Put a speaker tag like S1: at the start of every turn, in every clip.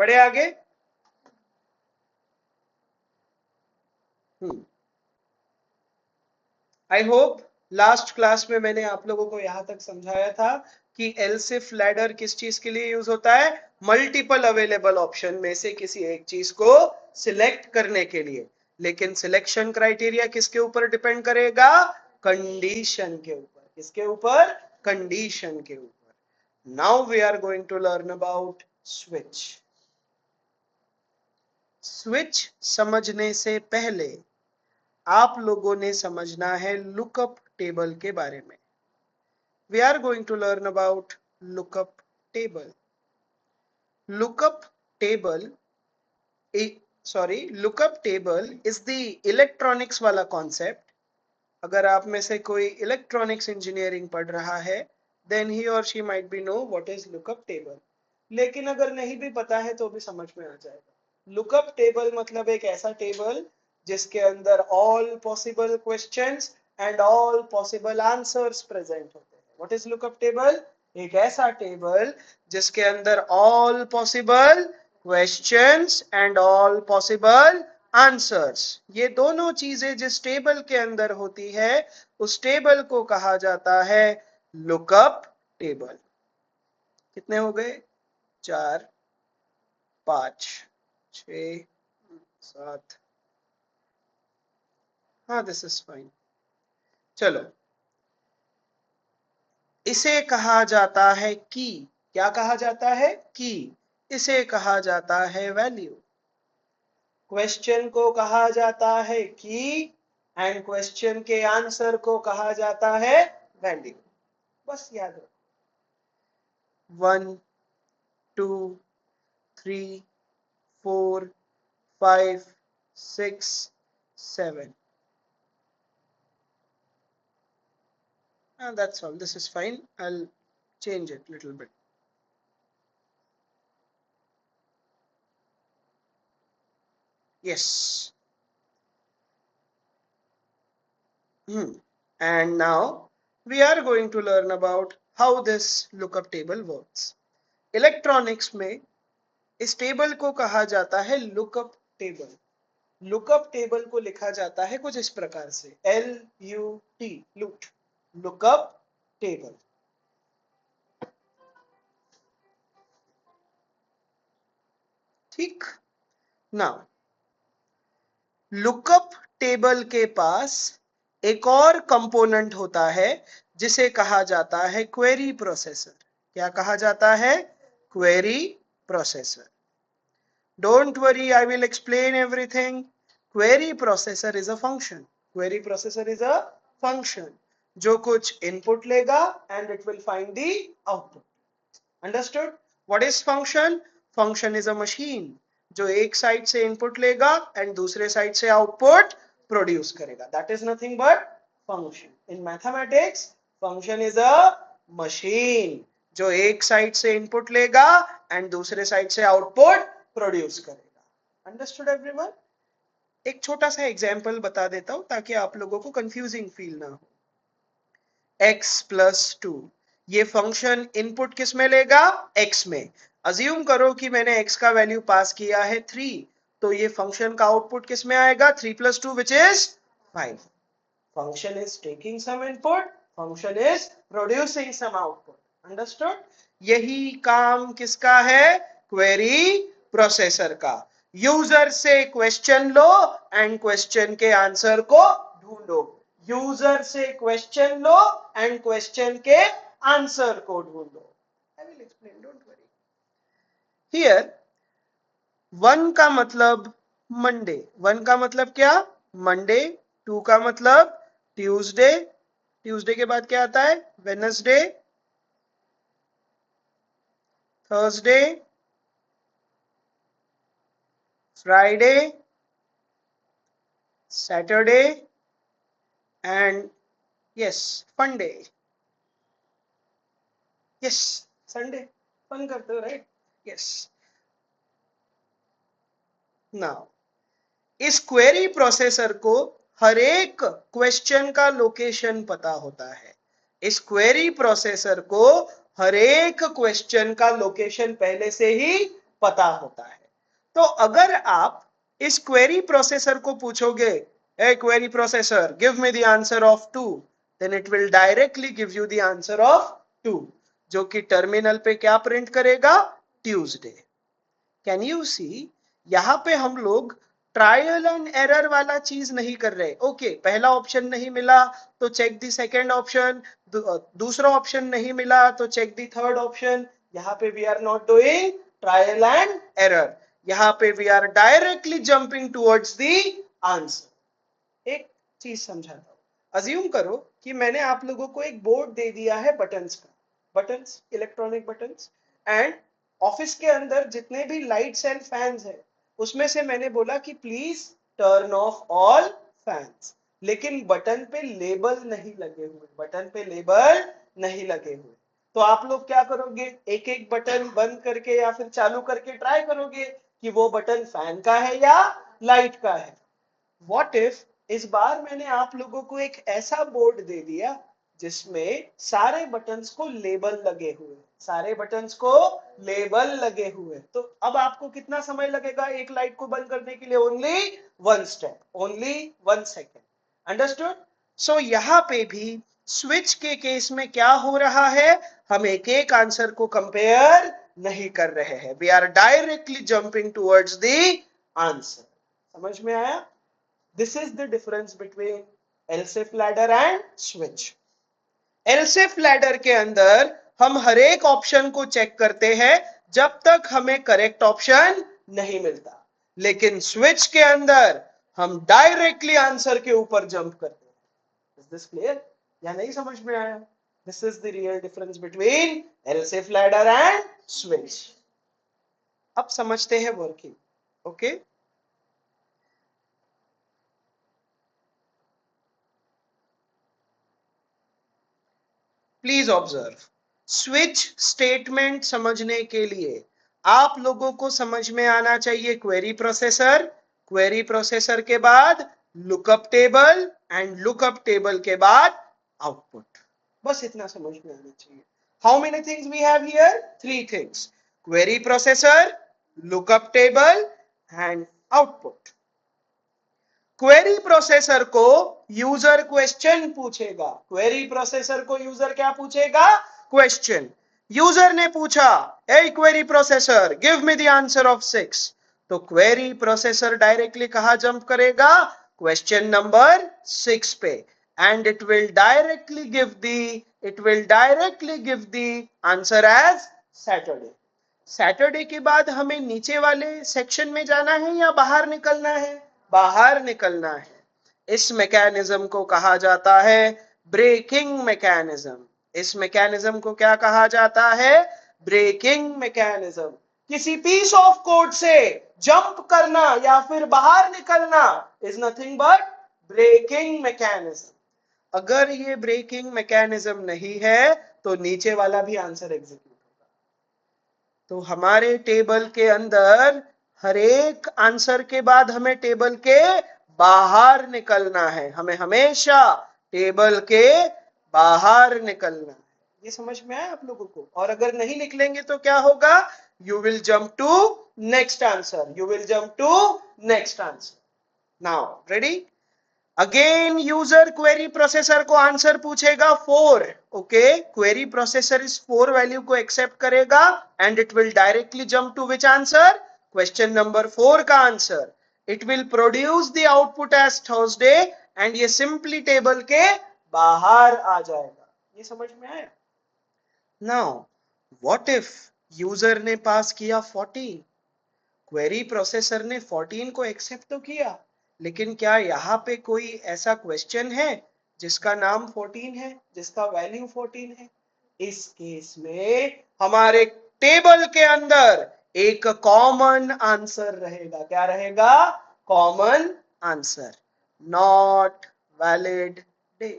S1: बढ़े आगे। I hope last class में मैंने आप लोगों को यहां तक समझाया था कि एलसिफ लैडर किस चीज के लिए यूज होता है, मल्टीपल अवेलेबल ऑप्शन में से किसी एक चीज को सिलेक्ट करने के लिए। लेकिन सिलेक्शन क्राइटेरिया किसके ऊपर डिपेंड करेगा, कंडीशन के ऊपर। किसके ऊपर, कंडीशन के ऊपर। Now we are going to learn about switch. Switch समझने से पहले आप लोगों ने समझना है लुकअप टेबल के बारे में। We are going to learn about lookup table. Lookup table, lookup table is the electronics वाला concept. अगर आप में से कोई इलेक्ट्रॉनिक्स इंजीनियरिंग पढ़ रहा है, then he or she might be know what is lookup table. लेकिन अगर नहीं भी पता है तो भी समझ में आ जाएगा। लुकअप टेबल मतलब एक ऐसा टेबल जिसके अंदर all possible questions and all possible answers present होते हैं। व्हाट इज लुकअप टेबल, एक ऐसा टेबल जिसके अंदर all possible questions and all possible answers, ये दोनों चीजें जिस टेबल के अंदर होती है उस टेबल को कहा जाता है लुकअप टेबल। कितने हो गए, 4 5 6 7, हाँ दिस इज फाइन। चलो, इसे कहा जाता है की। क्या कहा जाता है, की। इसे कहा जाता है वैल्यू। क्वेश्चन को कहा जाता है की एंड क्वेश्चन के आंसर को कहा जाता है वैल्यू। बस याद रखो, 1 2 3 4 5 6 7, and that's all. This is fine. I'll change it a little bit. Yes. And now we are going to learn about how this lookup table works. Electronics में इस टेबल को कहा जाता है लुकअप टेबल। लुकअप टेबल को लिखा जाता है कुछ इस प्रकार से, LUT, लूट, लुकअप टेबल। ठीक, नाउ लुकअप टेबल के पास एक और कंपोनेंट होता है जिसे कहा जाता है क्वेरी प्रोसेसर। क्या कहा जाता है, query processor. Don't worry, I will explain everything. Query processor is a function. Query processor is a function जो कुछ इनपुट लेगा and it will find the output. Understood? What is function? Function is a machine जो एक side से input लेगा and दूसरे side से output produce करेगा। That is nothing but function. In mathematics function is a machine जो एक side से इनपुट लेगा एंड दूसरे साइड से आउटपुट प्रोड्यूस करेगा। Understood everyone? एक छोटा सा एग्जांपल बता देता हूं ताकि आप लोगों को कंफ्यूजिंग फील ना हो। x + 2, ये फंक्शन इनपुट किस में लेगा, x में। अज्यूम करो कि मैंने x का वैल्यू पास किया है 3, तो ये फंक्शन का आउटपुट किस में आएगा, 3 + 2 which is 5। Function is taking some input, function is producing some output. Understood? यही काम किसका है, क्वेरी प्रोसेसर का। यूजर से क्वेश्चन लो एंड क्वेश्चन के आंसर को ढूंढो। यूजर से क्वेश्चन लो एंड क्वेश्चन के आंसर को ढूंढो। I will explain, don't worry. Here 1 का मतलब मंडे। 1 का मतलब क्या, मंडे। 2 का मतलब ट्यूसडे। ट्यूसडे के बाद क्या आता है, Wednesday, Thursday, Friday, Saturday and yes फंडे। यस, संडे फन करते हो, राइट? यस। नाउ इस क्वेरी प्रोसेसर को हर एक क्वेश्चन का लोकेशन पता होता है। इस क्वेरी प्रोसेसर को हर एक क्वेश्चन का लोकेशन पहले से ही पता होता है। तो अगर आप इस क्वेरी प्रोसेसर को पूछोगे, a query processor give me the answer of 2, then it will directly give you the answer of 2, जो कि टर्मिनल पे क्या प्रिंट करेगा, ट्यूसडे। कैन यू सी, यहां पे हम लोग ट्रायल एंड एरर वाला चीज नहीं कर रहे। ओके, पहला ऑप्शन नहीं मिला तो चेक द सेकंड ऑप्शन, दूसरा ऑप्शन नहीं मिला तो चेक द थर्ड ऑप्शन। यहाँ पे we are not doing trial and error, यहाँ पे we are directly jumping towards the answer. एक चीज समझाता हूँ, अज्यूम करो कि मैंने आप लोगों को एक बोर्ड दे दिया है बटन्स का, buttons, electronic buttons, and office के अंदर जितने भी लाइट्स एंड फैंस हैं उसमें से मैंने बोला कि please turn off all fans, लेकिन बटन पे लेबल नहीं लगे हुए, बटन पे लेबल नहीं लगे हुए। तो आप लोग क्या करोगे, एक एक बटन बंद करके या फिर चालू करके ट्राई करोगे कि वो बटन फैन का है या लाइट का है। व्हाट इफ इस बार मैंने आप लोगों को एक ऐसा बोर्ड दे दिया जिसमें सारे बटन्स को लेबल लगे हुए, सारे बटन्स को लेबल लगे हुए, तो अब आपको कितना समय लगेगा एक लाइट को बंद करने के लिए, only 1 step, only 1 second. Understood? So यहाँ पे भी स्विच के केस में क्या हो रहा है, हम एक एक आंसर को कंपेयर नहीं कर रहे हैं, we are directly jumping towards the answer. समझ में आया? This is the difference between L-shape ladder and switch. L-shape ladder के अंदर हम हर एक ऑप्शन को चेक करते हैं जब तक हमें करेक्ट ऑप्शन नहीं मिलता, लेकिन स्विच के अंदर हम डायरेक्टली आंसर के ऊपर जंप करते हैं। Is this clear? या नहीं समझ में आया? This is the real difference between L-shape ladder and switch. अब समझते हैं working. Okay, please observe, switch statement समझने के लिए आप लोगों को समझ में आना चाहिए क्वेरी प्रोसेसर, क्वेरी प्रोसेसर के बाद lookup table, and lookup table के बाद आउटपुट। बस इतना समझ में आना चाहिए। How many things we have here? 3 things, query processor, lookup table and output. Query processor को यूजर क्वेश्चन पूछेगा, क्वेरी प्रोसेसर को यूजर क्या पूछेगा? क्वेश्चन। यूजर ने पूछा, a query processor give me the answer of 6, तो क्वेरी प्रोसेसर डायरेक्टली कहां jump करेगा? क्वेश्चन नंबर 6 पे, and it will directly give the answer as Saturday. Saturday के बाद हमें नीचे वाले सेक्शन में जाना है या बाहर निकलना है? बाहर निकलना है। इस मैकेनिज्म को कहा जाता है ब्रेकिंग मैकेनिज्म। इस मैकेनिज्म को क्या कहा जाता है? Breaking mechanism. किसी पीस ऑफ कोड से जंप करना या फिर बाहर निकलना is nothing but breaking mechanism. अगर ये ब्रेकिंग मैकेनिज्म नहीं है तो नीचे वाला भी आंसर एग्जीक्यूट होगा। तो हमारे टेबल के अंदर हर एक आंसर के बाद हमें टेबल के बाहर निकलना है, हमें हमेशा टेबल के बाहर निकलना है। ये समझ में आया आप लोगों को? और अगर नहीं निकलेंगे तो क्या होगा? You will jump to next answer, you will jump to next answer. Now ready? Again user query processor को आंसर पूछेगा 4। ओके, क्वेरी प्रोसेसर इस 4 वैल्यू को एक्सेप्ट करेगा and it will directly jump to which answer? Question number 4 का answer. It will produce the output as Thursday, and ये simply table के बाहर आ जाएगा। ये समझ में आया? नाउ व्हाट इफ यूजर ने पास किया 14, क्वेरी प्रोसेसर ने 14 को एक्सेप्ट तो किया, लेकिन क्या यहाँ पे कोई ऐसा क्वेश्चन है जिसका नाम 14 है, जिसका वैल्यू 14 है? इस केस में हमारे टेबल के अंदर एक कॉमन आंसर रहेगा। क्या रहेगा? Common answer, not valid day.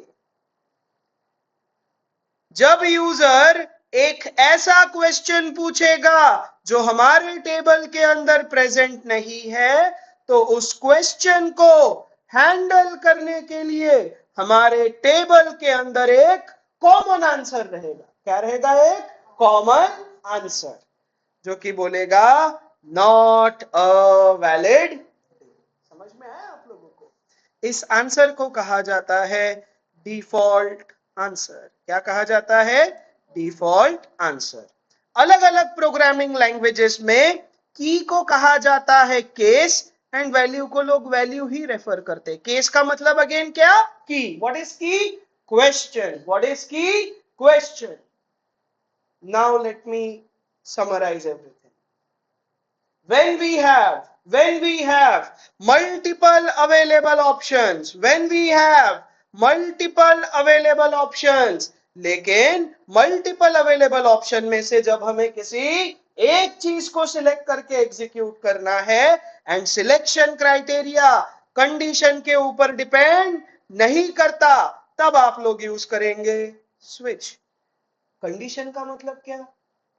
S1: जब यूजर एक ऐसा क्वेश्चन पूछेगा जो हमारे टेबल के अंदर प्रेजेंट नहीं है, तो उस क्वेश्चन को हैंडल करने के लिए हमारे टेबल के अंदर एक कॉमन आंसर रहेगा। क्या रहेगा? एक कॉमन आंसर, जो कि बोलेगा नॉट अ वैलिड। समझ में आया आप लोगों को? इस आंसर को कहा जाता है डिफॉल्ट आंसर। क्या कहा जाता है? Default answer. अलग अलग प्रोग्रामिंग लैंग्वेजेस में की को कहा जाता है केस, एंड वैल्यू को लोग वैल्यू ही रेफर करते हैं। केस का मतलब अगेन क्या? की। व्हाट इज की? क्वेश्चन। व्हाट इज की? Question. Now let me summarize everything. When we have multiple available options, when we have multiple available options, लेकिन मल्टीपल अवेलेबल ऑप्शन में से जब हमें किसी एक चीज को सिलेक्ट करके एग्जीक्यूट करना है, एंड सिलेक्शन क्राइटेरिया कंडीशन के ऊपर डिपेंड नहीं करता, तब आप लोग यूज करेंगे स्विच। कंडीशन का मतलब क्या?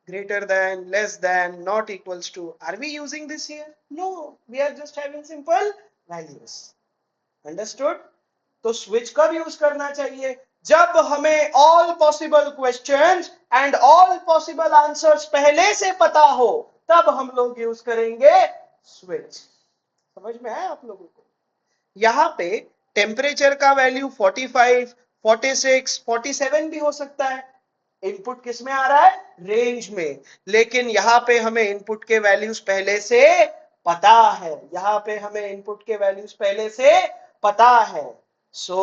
S1: greater than, less than, not equals to. Are we using this here? No, we are just having simple values. Understood? तो स्विच कब यूज करना चाहिए? जब हमें all possible questions and all possible answers पहले से पता हो, तब हम लोग यूज करेंगे स्विच। समझ में आया आप लोगों को? यहां पे टेम्परेचर का वैल्यू 45, 46, 47 भी हो सकता है। इनपुट किस में आ रहा है? रेंज में। लेकिन यहां पे हमें इनपुट के वैल्यूज पहले से पता है। यहां पे हमें इनपुट के वैल्यूज पहले से पता है। So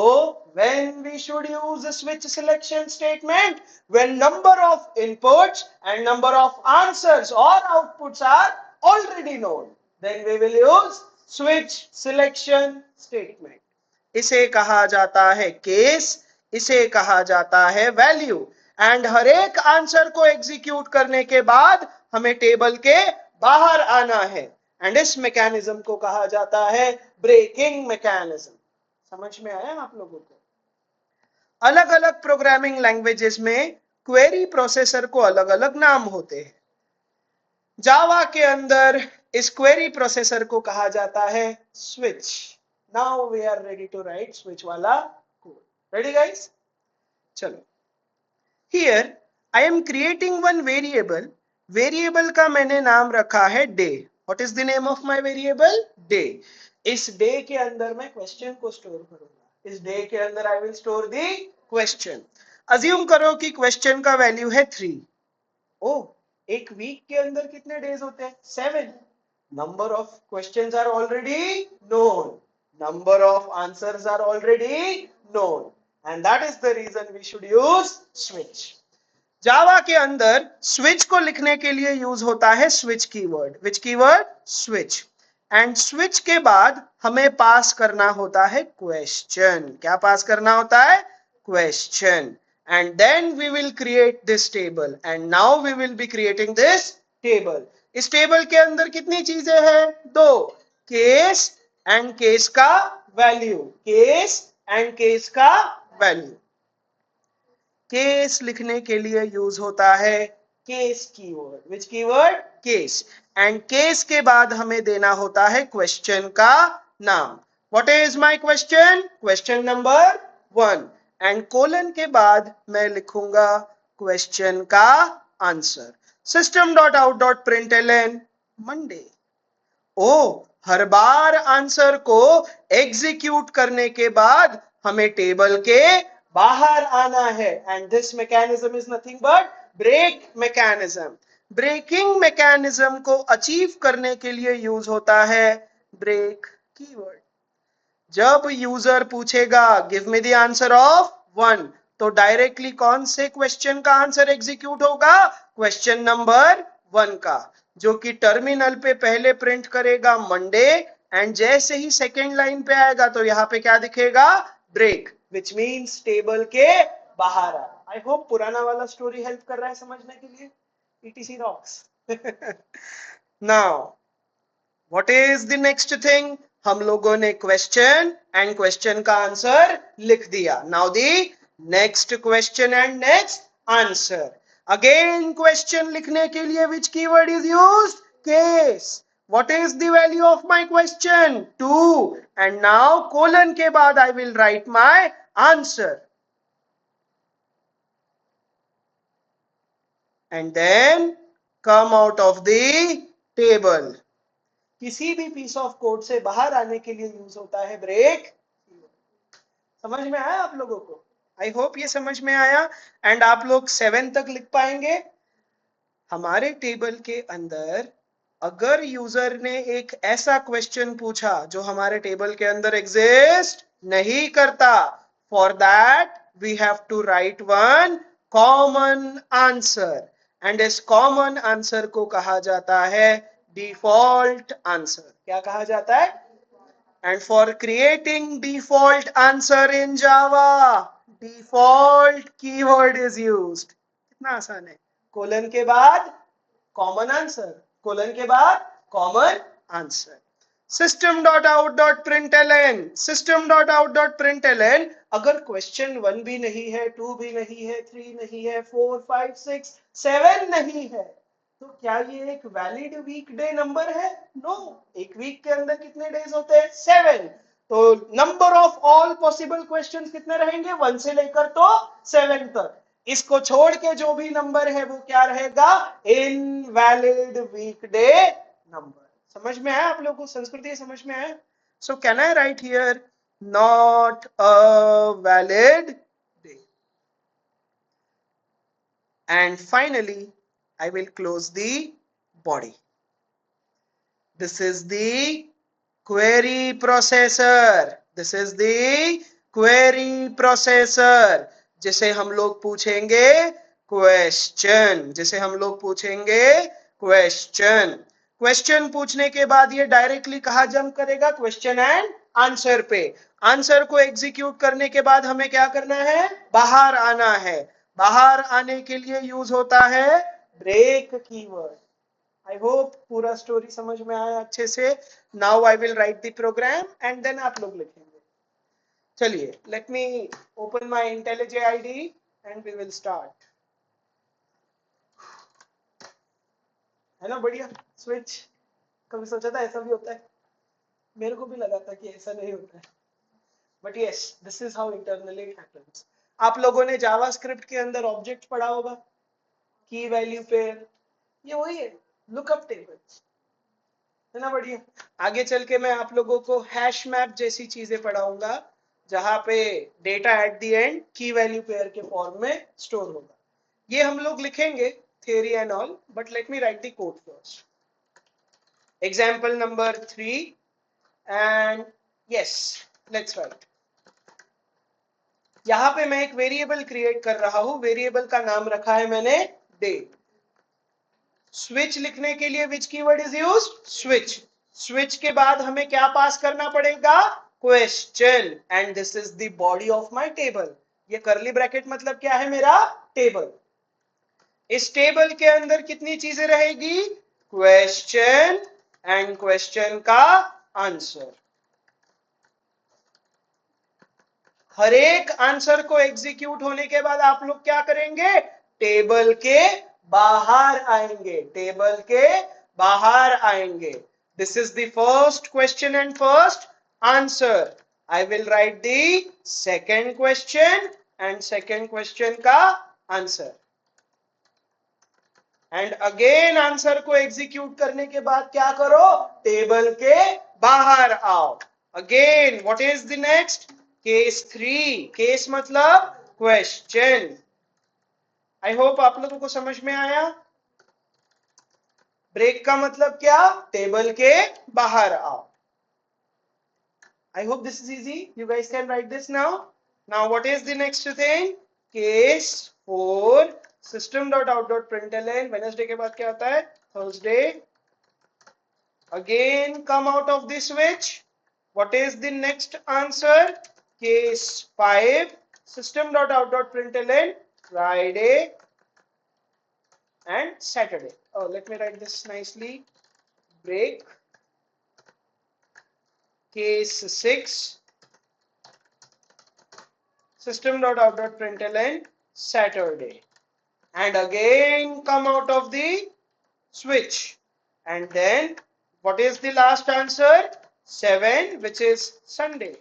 S1: when we should use a switch selection statement, when number of inputs and number of answers or outputs are already known, then we will use switch selection statement. इसे कहा जाता है case, इसे कहा जाता है वैल्यू, एंड हर एक answer को एग्जीक्यूट करने के बाद हमें टेबल के बाहर आना है, एंड इस मैकेनिज्म को कहा जाता है ब्रेकिंग मैकेनिज्म। समझ में आया आप लोगों को? अलग अलग प्रोग्रामिंग लैंग्वेजेस में क्वेरी प्रोसेसर को अलग अलग नाम होते हैं। जावा के अंदर इस क्वेरी प्रोसेसर को कहा जाता है switch. Now we are ready to write switch वाला कोड। Ready guys? चलो, here I am creating one variable. Variable का मैंने नाम रखा है day. What is the name of my variable? Day. इस डे के अंदर मैं क्वेश्चन को स्टोर करूंगा। इस डे के अंदर I will store the question. Assume करो कि क्वेश्चन का वैल्यू है 3। ओ, एक वीक के अंदर कितने डेज होते हैं? 7। Number of questions are already known, number of answers are already known, and that is the reason we should use switch. Java के अंदर स्विच को लिखने के लिए यूज होता है switch keyword. Which keyword? Switch. And switch के बाद हमें पास करना होता है क्वेश्चन। क्या पास करना होता है? Question. And then we will create this table, and now we will be creating this table. इस टेबल के अंदर कितनी चीजें हैं? 2, केस एंड केस का वैल्यू। केस एंड केस का वैल्यू। केस लिखने के लिए यूज होता है case keyword. Which keyword? Case. And case के बाद हमें देना होता है क्वेश्चन का नाम। What is my question? Question number 1। And colon के बाद मैं लिखूंगा क्वेश्चन का answer. System dot out dot println Monday. ओ, हर बार आंसर को एग्जीक्यूट करने के बाद हमें टेबल के बाहर आना है, and this mechanism is nothing but break mechanism. Breaking mechanism को अचीव करने के लिए यूज होता है ब्रेक कीवर्ड। जब यूजर पूछेगा give me the answer of 1, तो डायरेक्टली कौन से क्वेश्चन का आंसर एग्जीक्यूट होगा? क्वेश्चन नंबर 1 का, जो कि टर्मिनल पे पहले प्रिंट करेगा मंडे, एंड जैसे ही सेकेंड लाइन पे आएगा तो यहाँ पे क्या दिखेगा? ब्रेक, विच मीन्स टेबल के बाहर आ। आई होप पुराना वाला स्टोरी हेल्प कर रहा है समझने के लिए। ETC rocks. Now what is the next thing? हम लोगों ने क्वेश्चन एंड क्वेश्चन का आंसर लिख दिया। Now the next question and next answer. Again question लिखने के लिए which keyword is used? Case. What is the value of my question? 2। And now colon के बाद I will write my answer, and then come out of the table. किसी भी piece of code से बाहर आने के लिए यूज होता है ब्रेक। समझ में आया आप लोगों को? आई होप ये समझ में आया। एंड आप लोग 7 तक लिख पाएंगे। हमारे टेबल के अंदर अगर यूजर ने एक ऐसा क्वेश्चन पूछा जो हमारे टेबल के अंदर एग्जिस्ट नहीं करता, for that we have to write one common answer, and इस कॉमन आंसर को कहा जाता है डिफॉल्ट आंसर। क्या कहा जाता है? And for creating default answer in Java, default keyword is used. कितना आसान है। कोलन के बाद कॉमन आंसर, कोलन के बाद कॉमन आंसर। system.out.println, system.out.println अगर क्वेश्चन 1 भी नहीं है, 2 भी नहीं है, 3 नहीं है, 4 5 6 7 नहीं है, तो क्या ये एक वैलिड वीकडे नंबर है? नो। एक वीक के अंदर कितने डेज होते हैं? 7। तो number of all possible questions कितने रहेंगे? 1 से लेकर तो 7 तक। इसको छोड़ के जो भी नंबर है वो क्या रहेगा? इनवैलिड वीकडे नंबर। समझ में आया आप लोगों को? संस्कृति समझ में आया? So can I right here not a valid day? And finally I will close the body. This is the query processor. This is the query processor. जिसे हम लोग पूछेंगे क्वेश्चन, जिसे हम लोग पूछेंगे क्वेश्चन। क्वेश्चन पूछने के बाद ये डायरेक्टली कहाँ जंप करेगा? क्वेश्चन एंड आंसर पे। आंसर को एग्जीक्यूट करने के बाद हमें क्या करना है? बाहर आना है। बाहर आने के लिए यूज होता है ब्रेक कीवर्ड। आई होप पूरा स्टोरी समझ में आया अच्छे से। Now I will write the program and then आप लोग लिखेंगे। चलिए, let me open my IntelliJ IDE and we will start. है ना बढ़िया स्विच? कभी सोचा था ऐसा भी होता है? मेरे को भी लगा था कि ऐसा नहीं होता है, but yes, this is how internally it happens. आप लोगों ने जावास्क्रिप्ट के अंदर ऑब्जेक्ट पढ़ा होगा, की वैल्यू पेयर, ये वही है, लुकअप टेबल्स, है ना बढ़िया। आगे चल के मैं आप लोगों को हैश मैप जैसी चीजें पढ़ाऊंगा, जहां पे डेटा एट द एंड की वैल्यू पेयर के फॉर्म में स्टोर होगा। ये हम लोग लिखेंगे theory and all, but let me write the code first. Example number 3, and yes, let's write. यहां पे मैं एक वेरिएबल क्रिएट कर रहा हूं। वेरिएबल का नाम रखा है मैंने डे। स्विच लिखने के लिए which keyword is used? Switch. Switch के बाद हमें क्या पास करना पड़ेगा? Question, and this is the body of my table. ये करली ब्रैकेट मतलब क्या है? मेरा टेबल। इस टेबल के अंदर कितनी चीजें रहेगी? क्वेश्चन एंड क्वेश्चन का आंसर। हर एक आंसर को एग्जीक्यूट होने के बाद आप लोग क्या करेंगे? टेबल के बाहर आएंगे, टेबल के बाहर आएंगे। This is the first question and first answer. I will write the second question and second question का आंसर। एंड अगेन आंसर को एग्जीक्यूट करने के बाद क्या करो? टेबल के बाहर आओ। Again what is the next? Case 3। Case मतलब क्वेश्चन। आई होप आप लोगों को समझ में आया। ब्रेक का मतलब क्या? टेबल के बाहर आओ। I hope this is easy. You guys can write this now. Now what is the next thing? Case 4 system.out.println Wednesday के बाद क्या आता है? Thursday. Again come out of the switch. What is the next answer? Case 5 system.out.println Friday and Saturday. Oh, let me write this nicely. Break. Case 6 system.out.println Saturday, and again come out of the switch, and then what is the last answer? 7, which is Sunday,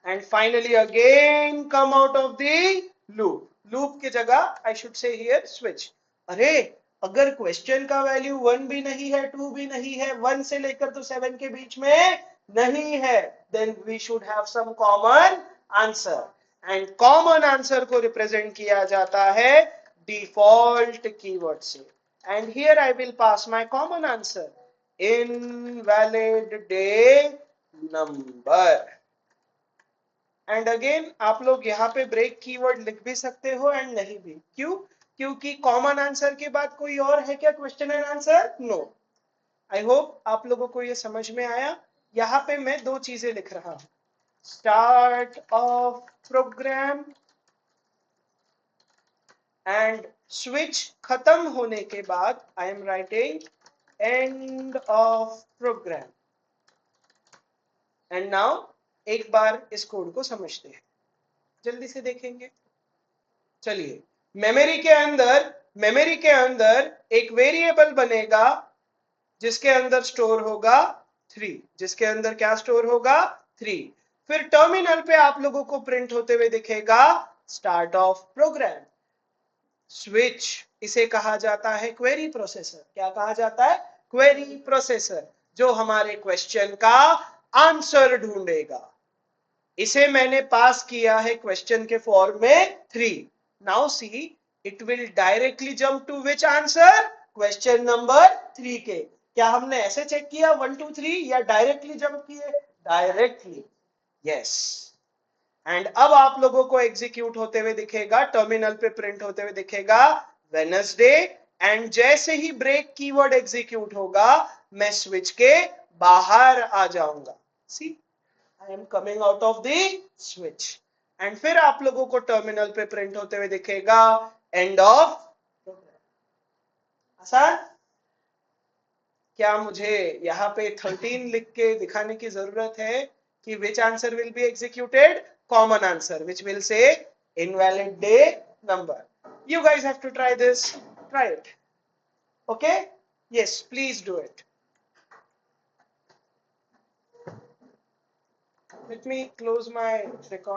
S1: and finally again come out of the loop. Loop की जगह I should say here switch. अरे अगर question का value 1 भी नहीं है, 2 भी नहीं है, 1 से लेकर तो 7 के बीच में नहीं है, then we should have some common answer. And common answer को रिप्रेजेंट किया जाता है डिफॉल्ट कीवर्ड से। And here I will pass my common answer, invalid day number. And again आप लोग यहाँ पे ब्रेक कीवर्ड लिख भी सकते हो एंड नहीं भी। क्यों? क्योंकि कॉमन आंसर के बाद कोई और है क्या question and answer? No. I hope आप लोगों को ये समझ में आया। यहाँ पे मैं दो चीजें लिख रहा हूं, start of program and switch खत्म होने के बाद I am writing end of program. And now एक बार इस कोड को समझते हैं, जल्दी से देखेंगे। चलिए, मेमोरी के अंदर एक वेरिएबल बनेगा जिसके अंदर स्टोर होगा 3, जिसके अंदर क्या स्टोर होगा? 3। फिर टर्मिनल पे आप लोगों को प्रिंट होते हुए दिखेगा स्टार्ट ऑफ प्रोग्राम। स्विच, इसे कहा जाता है क्वेरी प्रोसेसर। क्या कहा जाता है? क्वेरी प्रोसेसर, जो हमारे क्वेश्चन का आंसर ढूंढेगा। इसे मैंने पास किया है क्वेश्चन के फॉर्म में 3। Now see, it will directly jump to which answer? Question number 3 के। क्या हमने ऐसे चेक किया 1 2 3 या डायरेक्टली जंप किए? Directly, yes. एंड अब आप लोगों को एग्जीक्यूट होते हुए दिखेगा, टर्मिनल पे प्रिंट होते हुए दिखेगा वेडनेसडे। एंड जैसे ही ब्रेक कीवर्ड एग्जीक्यूट होगा, मैं स्विच के बाहर आ जाऊंगा। सी, I am coming out of the switch। And फिर आप लोगों को टर्मिनल पे प्रिंट होते हुए दिखेगा एंड ऑफ प्रोग्राम। आसान? क्या मुझे यहाँ पे 13 लिख के दिखाने की जरूरत है कि which answer will be executed? Common answer, which will say invalid day number. You guys have to try this, try it, okay? Yes, please do it. Let me close my record.